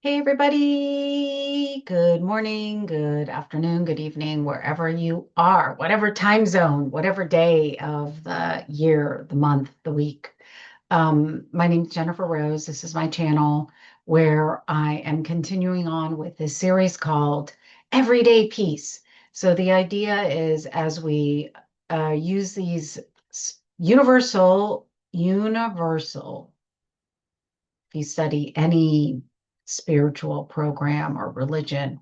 Hey, everybody. Good morning, good afternoon, good evening, wherever you are, whatever time zone, whatever day of the year, the month, the week. My name is Jennifer Rose. This is my channel where I am continuing on with this series called Everyday Peace. So the idea is as we use these universal, if you study any spiritual program or religion,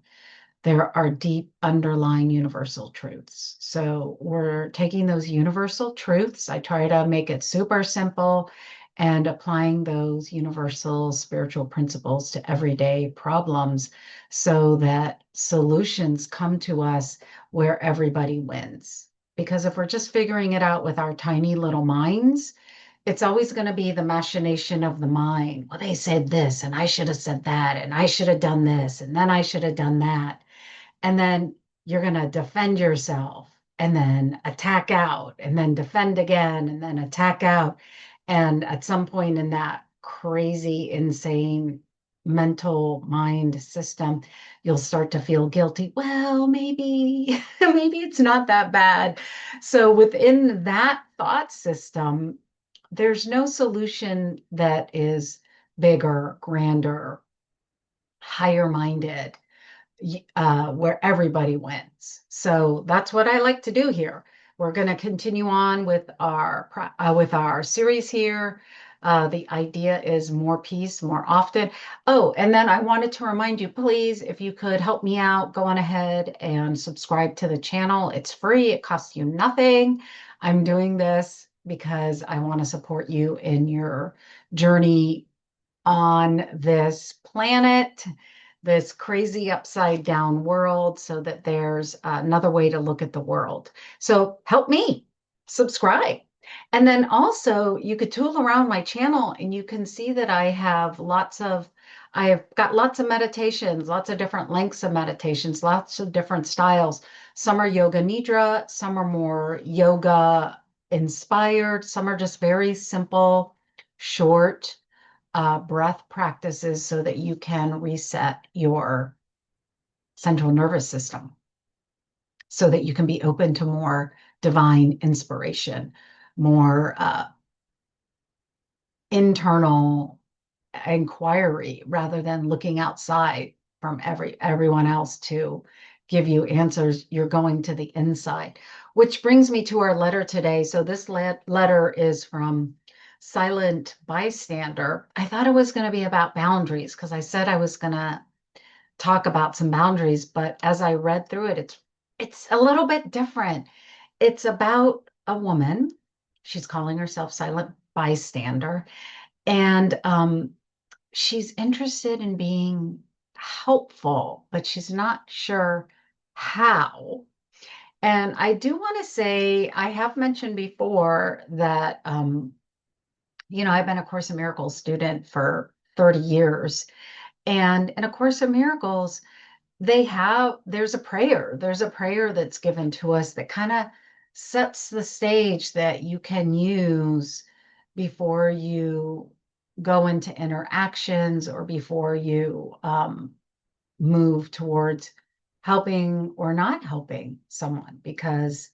there are deep underlying universal truths. So we're taking those universal truths. I try to make it super simple and applying those universal spiritual principles to everyday problems so that solutions come to us where everybody wins. Because if we're just figuring it out with our tiny little minds, it's always going to be the machination of the mind. Well, they said this, and I should have said that, and I should have done this, and then I should have done that. And then you're going to defend yourself and then attack out and then defend again and then attack out. And at some point in that crazy, insane mental mind system, you'll start to feel guilty. Well, maybe, maybe it's not that bad. So within that thought system, there's no solution that is bigger, grander, higher minded, where everybody wins. So that's what I like to do here. We're going to continue on with our series here. The idea is more peace, more often. Oh, and then I wanted to remind you, please, if you could help me out, go on ahead and subscribe to the channel. It's free. It costs you nothing. I'm doing this because I want to support you in your journey on this planet, this crazy upside down world, so that there's another way to look at the world. So help me subscribe. And then also you could tool around my channel and you can see that I've got lots of meditations, lots of different lengths of meditations, lots of different styles. Some are yoga nidra, some are more yoga inspired, some are just very simple, short breath practices so that you can reset your central nervous system so that you can be open to more divine inspiration, more internal inquiry rather than looking outside from everyone else to give you answers. You're going to the inside, which brings me to our letter today. So this letter is from Silent Bystander. I thought it was going to be about boundaries because I said I was going to talk about some boundaries, but as I read through it, it's a little bit different. It's about a woman. She's calling herself Silent Bystander, and she's interested in being helpful, but she's not sure how. And I do want to say, I have mentioned before that, I've been a Course in Miracles student for 30 years. And in A Course in Miracles, there's a prayer that's given to us that kind of sets the stage that you can use before you go into interactions or before you move towards helping or not helping someone, because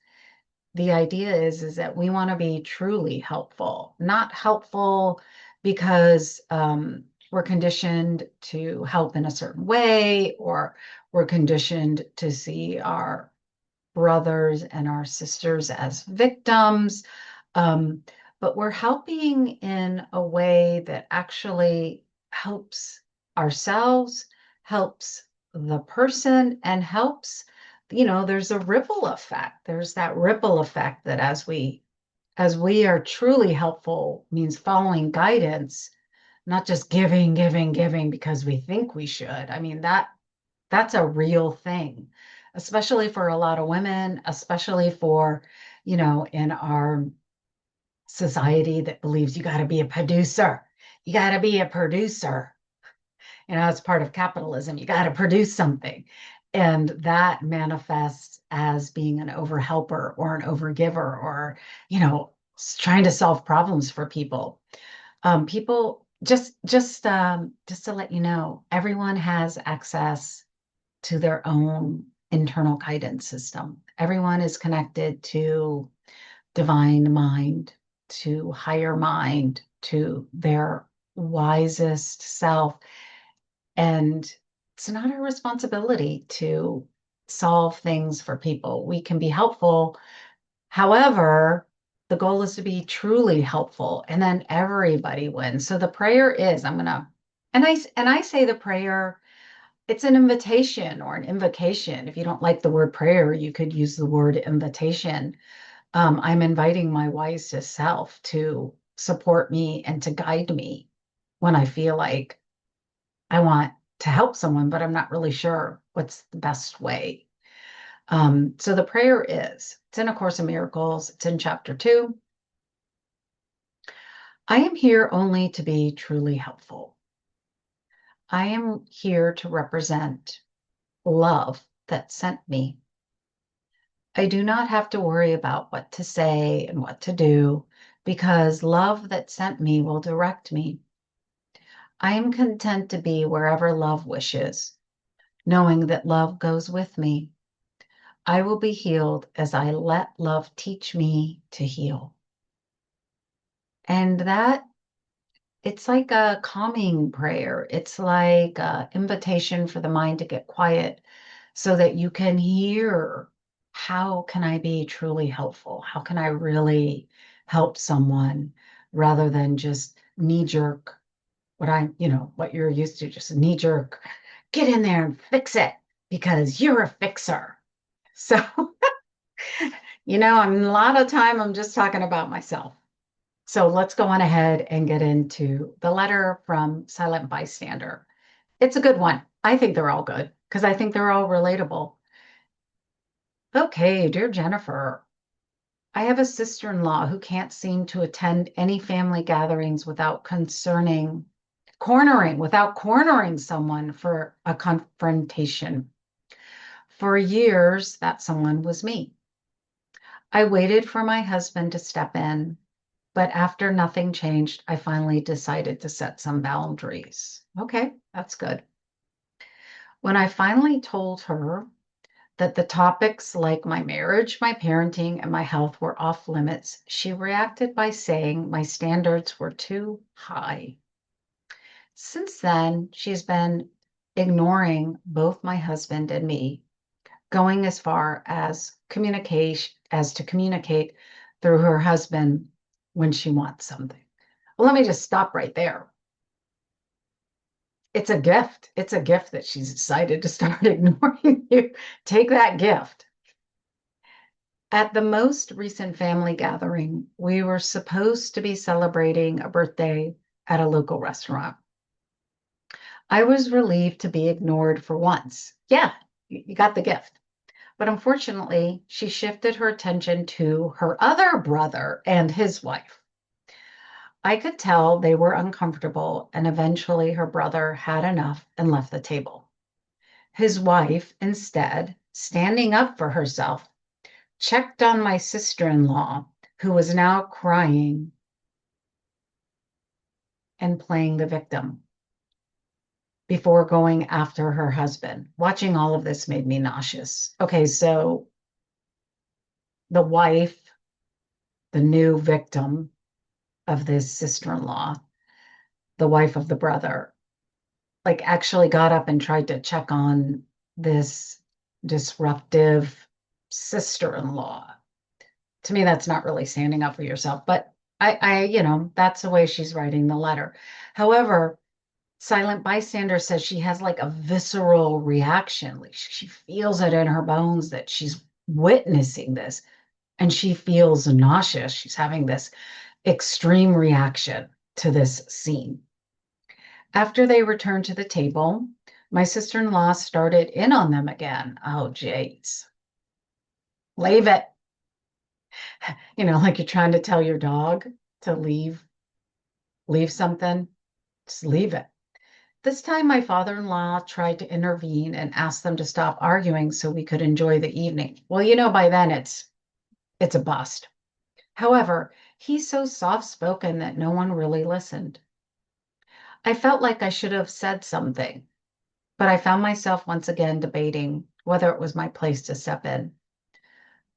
the idea is that we want to be truly helpful, not helpful because we're conditioned to help in a certain way, or we're conditioned to see our brothers and our sisters as victims. Um, but we're helping in a way that actually helps ourselves, helps the person, and helps, there's a ripple effect. There's that ripple effect that as we are truly helpful, means following guidance, not just giving because we think we should. I mean, that's a real thing, especially for a lot of women, especially for, in our society that believes you got to be a producer. You got to be a producer. As part of capitalism, you got to produce something. And that manifests as being an overhelper or an overgiver or, trying to solve problems for people. People just to let you know, everyone has access to their own internal guidance system. Everyone is connected to divine mind, to higher mind, to their wisest self. And it's not our responsibility to solve things for people. We can be helpful. However, the goal is to be truly helpful, and then everybody wins. So the prayer is, and I say the prayer, it's an invitation or an invocation. If you don't like the word prayer, you could use the word invitation. I'm inviting my wisest self to support me and to guide me when I feel like I want to help someone, but I'm not really sure what's the best way. So the prayer is, it's in A Course in Miracles, it's in chapter 2. I am here only to be truly helpful. I am here to represent love that sent me. I do not have to worry about what to say and what to do because love that sent me will direct me. I am content to be wherever love wishes, knowing that love goes with me. I will be healed as I let love teach me to heal. And that, it's like a calming prayer. It's like an invitation for the mind to get quiet so that you can hear, how can I be truly helpful? How can I really help someone rather than just knee jerk what you're used to, just knee jerk, get in there and fix it because you're a fixer. So, a lot of time I'm just talking about myself. So let's go on ahead and get into the letter from Silent Bystander. It's a good one. I think they're all good because I think they're all relatable. Okay, dear Jennifer, I have a sister-in-law who can't seem to attend any family gatherings without cornering someone for a confrontation. For years, that someone was me. I waited for my husband to step in, but after nothing changed, I finally decided to set some boundaries. Okay, that's good. When I finally told her that the topics like my marriage, my parenting, and my health were off limits, she reacted by saying my standards were too high. Since then, she's been ignoring both my husband and me, going as far as to communicate through her husband when she wants something. Well, let me just stop right there. It's a gift. It's a gift that she's decided to start ignoring you. Take that gift. At the most recent family gathering, we were supposed to be celebrating a birthday at a local restaurant. I was relieved to be ignored for once. Yeah, you got the gift. But unfortunately, she shifted her attention to her other brother and his wife. I could tell they were uncomfortable, and eventually her brother had enough and left the table. His wife, instead, standing up for herself, checked on my sister-in-law, who was now crying and playing the victim before going after her husband. Watching all of this made me nauseous. Okay, so the wife, the new victim of this sister-in-law, the wife of the brother, like actually got up and tried to check on this disruptive sister-in-law. To me, that's not really standing up for yourself, but that's the way she's writing the letter. However, Silent Bystander says she has like a visceral reaction. Like she feels it in her bones that she's witnessing this and she feels nauseous. She's having this extreme reaction to this scene. After they returned to the table, my sister-in-law started in on them again. Oh, jeez. Leave it. Like you're trying to tell your dog to leave something, just leave it. This time, my father-in-law tried to intervene and ask them to stop arguing so we could enjoy the evening. Well, by then it's a bust. However, he's so soft-spoken that no one really listened. I felt like I should have said something, but I found myself once again debating whether it was my place to step in.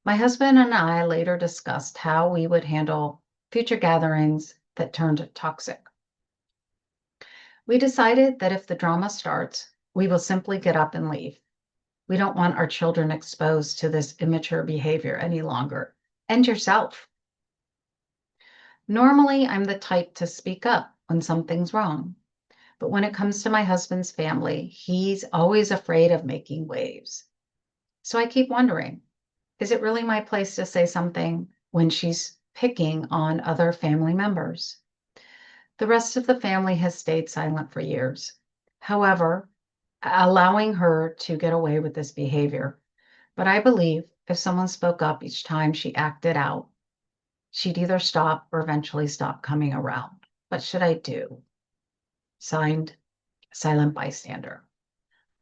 My husband and I later discussed how we would handle future gatherings that turned toxic. We decided that if the drama starts, we will simply get up and leave. We don't want our children exposed to this immature behavior any longer. And yourself. Normally, I'm the type to speak up when something's wrong. But when it comes to my husband's family, he's always afraid of making waves. So I keep wondering, is it really my place to say something when she's picking on other family members? The rest of the family has stayed silent for years. However, allowing her to get away with this behavior. But I believe if someone spoke up each time she acted out, she'd either stop or eventually stop coming around. What should I do? Signed, Silent Bystander.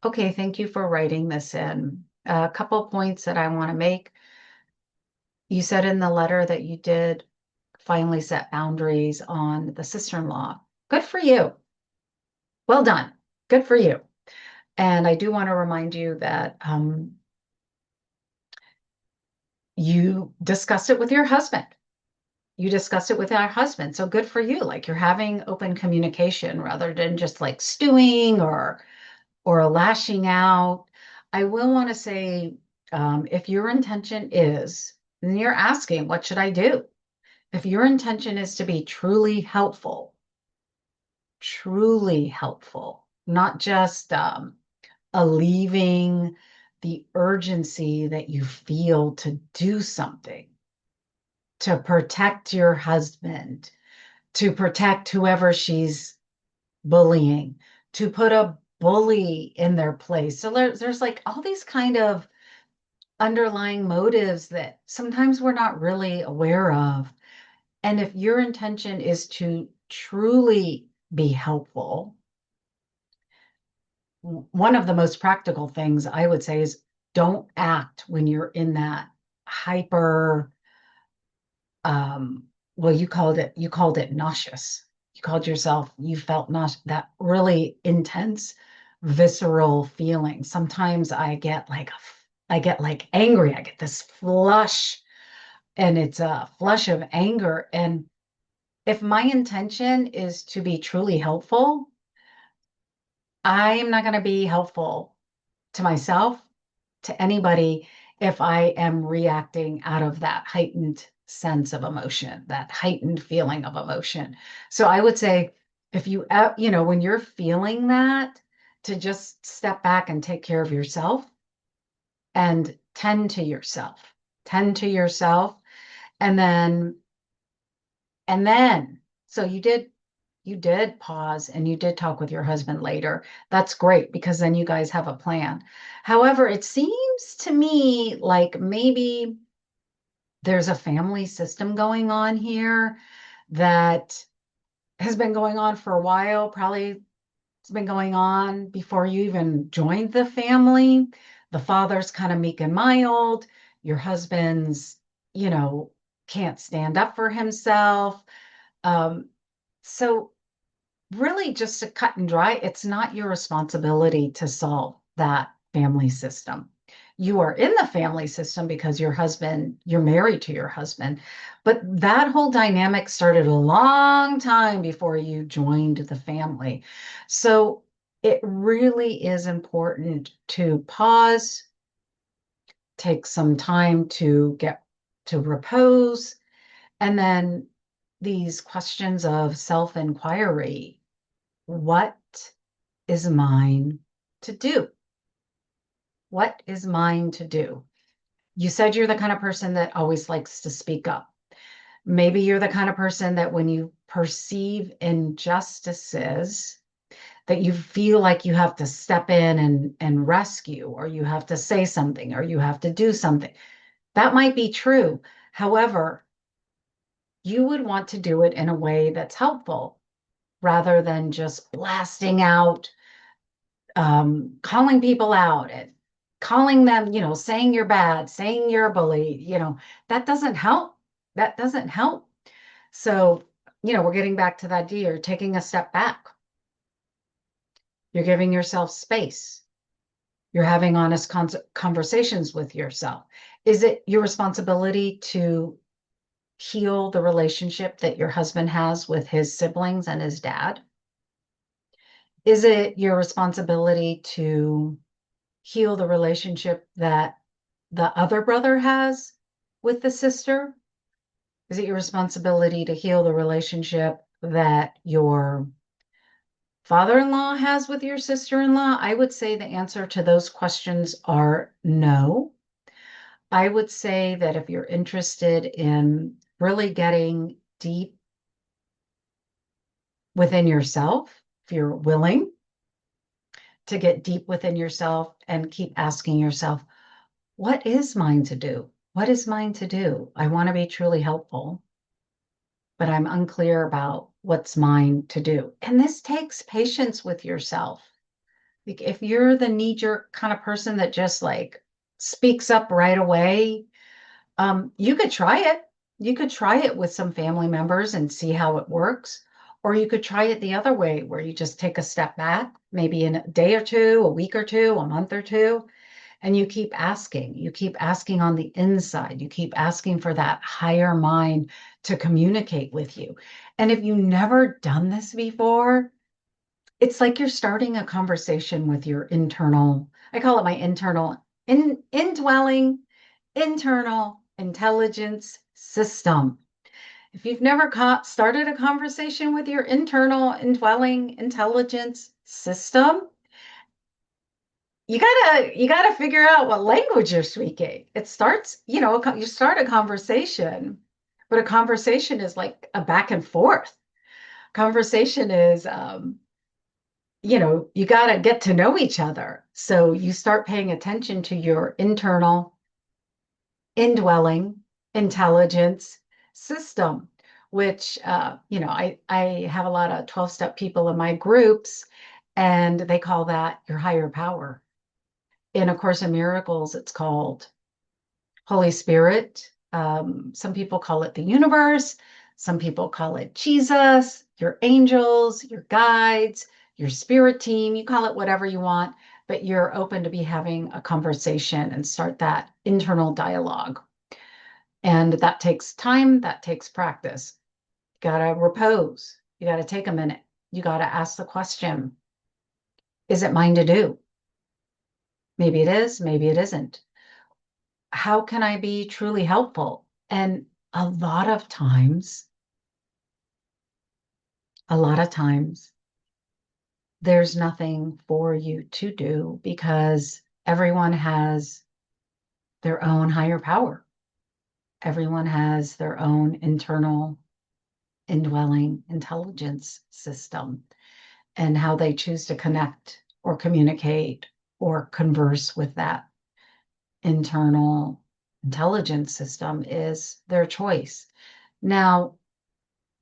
Okay, thank you for writing this in. A couple points that I want to make. You said in the letter that you did finally set boundaries on the sister-in-law. Good for you. Well done. Good for you. And I do want to remind you that you discussed it with your husband. You discussed it with our husband. So good for you. Like you're having open communication rather than just like stewing or lashing out. I will want to say, if your intention is, and you're asking, what should I do? If your intention is to be truly helpful, not just alleviating the urgency that you feel to do something, to protect your husband, to protect whoever she's bullying, to put a bully in their place. So there's like all these kind of underlying motives that sometimes we're not really aware of. And if your intention is to truly be helpful, one of the most practical things I would say is don't act when you're in that hyper, well, you called it nauseous. You felt nauseous, that really intense, visceral feeling. Sometimes I get like angry. I get this flush, and it's a flush of anger. And if my intention is to be truly helpful, I'm not going to be helpful to myself, to anybody, if I am reacting out of that heightened sense of emotion, that heightened feeling of emotion. So I would say if when you're feeling that, to just step back and take care of yourself and tend to yourself. And then, so you did pause and you did talk with your husband later. That's great because then you guys have a plan. However, it seems to me like maybe there's a family system going on here that has been going on for a while. Probably it's been going on before you even joined the family. The father's kind of meek and mild. Your husband's, you know, can't stand up for himself. Um, so really just to cut and dry, it's not your responsibility to solve that family system. You are in the family system because you're married to your husband, but that whole dynamic started a long time before you joined the family. So it really is important to pause, take some time to get to repose, and then these questions of self-inquiry. What is mine to do? What is mine to do? You said you're the kind of person that always likes to speak up. Maybe you're the kind of person that when you perceive injustices, that you feel like you have to step in and rescue, or you have to say something, or you have to do something. That might be true. However, you would want to do it in a way that's helpful rather than just blasting out, calling people out and calling them, saying you're bad, saying you're a bully, that doesn't help. That doesn't help. So, we're getting back to that idea, you're taking a step back. You're giving yourself space. You're having honest conversations with yourself. Is it your responsibility to heal the relationship that your husband has with his siblings and his dad? Is it your responsibility to heal the relationship that the other brother has with the sister? Is it your responsibility to heal the relationship that your father-in-law has with your sister-in-law? I would say the answer to those questions are no. I would say that if you're interested in really getting deep within yourself, if you're willing to get deep within yourself and keep asking yourself, what is mine to do? What is mine to do? I want to be truly helpful, but I'm unclear about what's mine to do. And this takes patience with yourself. Like if you're the knee-jerk kind of person that just like speaks up right away, you could try it. You could try it with some family members and see how it works. Or you could try it the other way, where you just take a step back, maybe in a day or two, a week or two, a month or two, and you keep asking. You keep asking on the inside. You keep asking for that higher mind to communicate with you. And if you've never done this before, it's like you're starting a conversation with your internal, I call it my internal indwelling internal intelligence system. If you've never started a conversation with your internal indwelling intelligence system, you gotta figure out what language you're speaking. It starts, you start a conversation, but a conversation is like a back and forth. Conversation is you got to get to know each other. So you start paying attention to your internal indwelling intelligence system, which, I have a lot of 12-step people in my groups, and they call that your higher power. In A Course in Miracles, it's called Holy Spirit. Some people call it the universe. Some people call it Jesus, your angels, your guides, your spirit team. You call it whatever you want, but you're open to be having a conversation and start that internal dialogue. And that takes time, that takes practice. You got to repose. You got to take a minute. You got to ask the question, is it mine to do? Maybe it is, maybe it isn't. How can I be truly helpful? And a lot of times, there's nothing for you to do because everyone has their own higher power. Everyone has their own internal indwelling intelligence system and how they choose to connect or communicate or converse with that internal intelligence system is their choice. Now,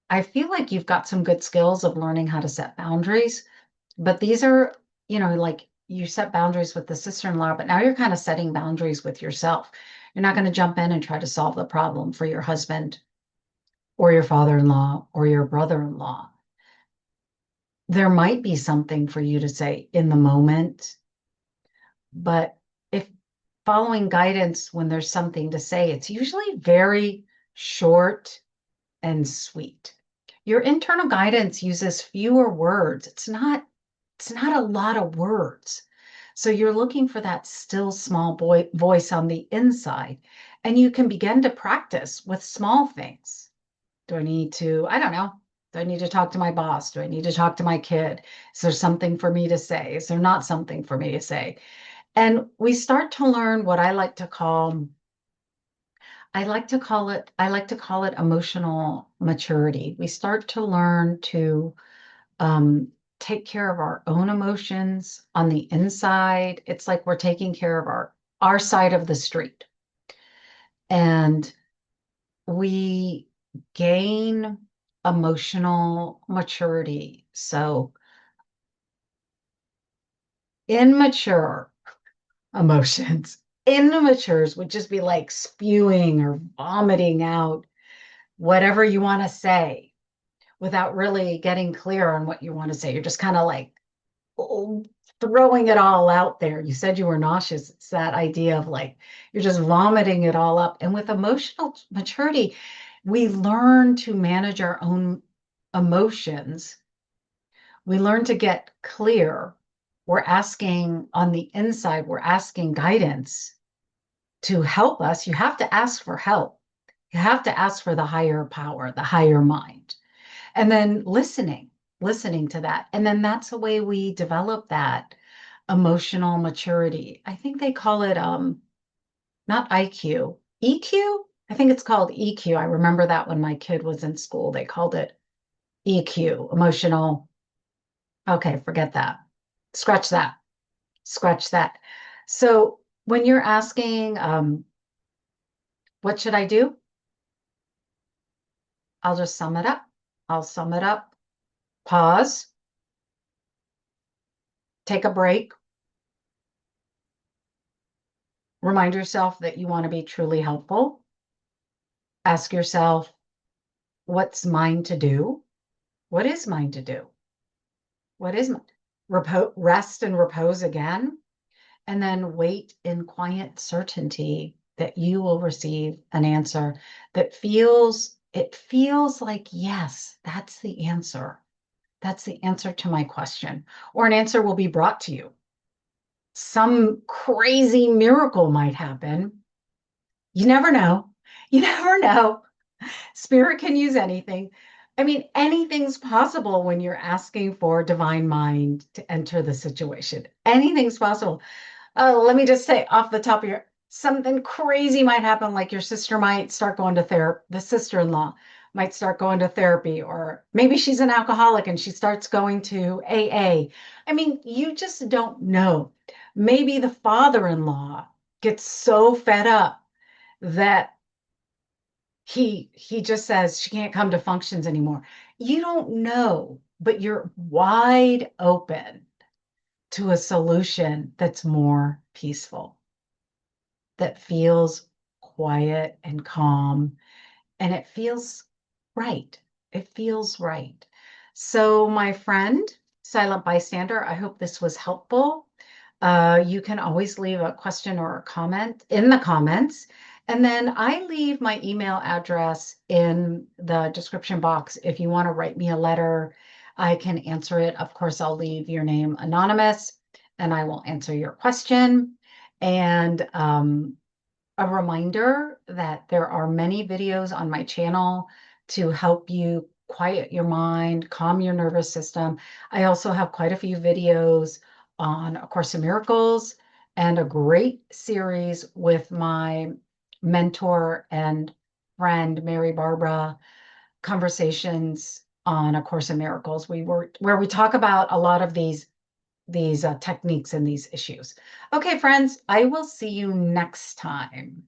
I feel like you've got some good skills of learning how to set boundaries, but these are, like you set boundaries with the sister-in-law, but now you're kind of setting boundaries with yourself. You're not going to jump in and try to solve the problem for your husband or your father-in-law or your brother-in-law. There might be something for you to say in the moment, but if following guidance when there's something to say, it's usually very short and sweet. Your internal guidance uses fewer words. It's not a lot of words. So you're looking for that still small voice on the inside, and you can begin to practice with small things. Do I need to, I don't know, do I need to talk to my boss? Do I need to talk to my kid? Is there something for me to say? Is there not something for me to say? And we start to learn what I like to call it emotional maturity. We start to learn to take care of our own emotions on the inside. It's like we're taking care of our side of the street. And we gain emotional maturity. So immature emotions, immatures would just be like spewing or vomiting out whatever you want to say without really getting clear on what you want to say. You're just kind of like throwing it all out there. You said you were nauseous. It's that idea of like you're just vomiting it all up. And with emotional maturity, we learn to manage our own emotions. We learn to get clear. We're asking on the inside, we're asking guidance to help us. You have to ask for help. You have to ask for the higher power, the higher mind. And then listening to that. And then that's the way we develop that emotional maturity. I think they call it not IQ, EQ. I think it's called EQ. I remember that when my kid was in school, they called it EQ, emotional. Okay, forget that. Scratch that. Scratch that. So when you're asking, what should I do? I'll just sum it up. I'll sum it up. Pause, take a break, remind yourself that you want to be truly helpful. Ask yourself, what's mine to do? What is mine to do? What is mine? Rest and repose again, and then wait in quiet certainty that you will receive an answer that it feels like, yes, that's the answer. That's the answer to my question, or an answer will be brought to you. Some crazy miracle might happen. You never know. You never know. Spirit can use anything. I mean, anything's possible when you're asking for divine mind to enter the situation. Anything's possible. Let me just say off the top of your, something crazy might happen, like your sister might start going to therapy, the sister-in-law might start going to therapy, or maybe she's an alcoholic and she starts going to AA. I mean, you just don't know. Maybe the father-in-law gets so fed up that he just says she can't come to functions anymore. You don't know, but you're wide open to a solution that's more peaceful, that feels quiet and calm, and it feels right. It feels right. So, my friend, silent bystander, I hope this was helpful. You can always leave a question or a comment in the comments. And then I leave my email address in the description box. If you want to write me a letter, I can answer it. Of course, I'll leave your name anonymous and I will answer your question. And a reminder that there are many videos on my channel to help you quiet your mind, calm your nervous system. I also have quite a few videos on A Course in Miracles and a great series with my mentor and friend, Mary Barbara, conversations on A Course in Miracles. Where we talk about a lot of these techniques and these issues. Okay, friends, I will see you next time.